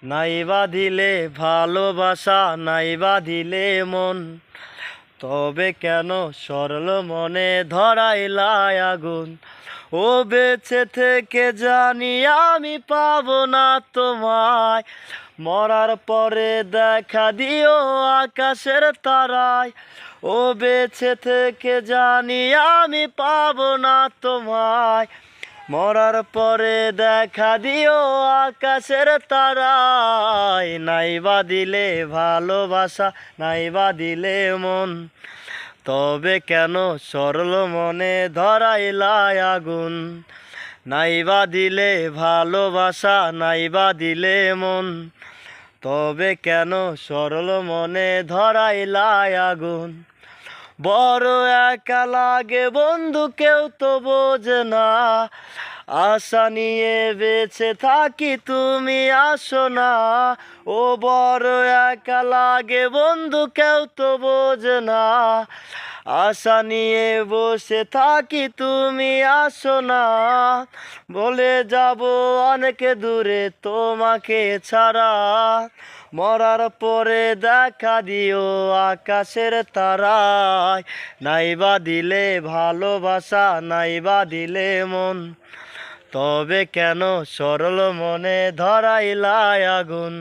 নাইবা দিলে ভালোবাসা, নাইবা দিলে মন, তবে কেন সরল মনে ধরাইলাই আগুন। ও বেঁচে থেকে জানি আমি পাবো না তোমায়, মরার পরে দেখা দিও আকাশের তারায়। ও বেঁচে থেকে জানি আমি পাবো না তোমায়, মরার পরে দেখা দিও আকাশের তারায়। নাইবা দিলে ভালোবাসা, নাইবা দিলে মন, তবে কেন সরল মনে ধরাইলাই আগুন। নাইবা দিলে ভালোবাসা, নাইবা দিলে মন, তবে কেন সরল মনে ধরাইলাই আগুন। বড় একা লাগে বন্ধু, কেউ তো বোঝে না, আশা নিয়ে বেঁচে থাকি তুমি আসো না। ও বড় একা লাগে বন্ধু, কেউ তো বোঝে না, আশা নিয়ে বসে থাকি তুমি আসো না। বলে যাব অনেক দূরে তোমাকে ছাড়া, মরার পরে দেখা দিও আকাশের তারায়। নাইবা দিলে ভালোবাসা, নাইবা দিলে মন, তবে কেন সরল মনে ধরাইলাই আগুন।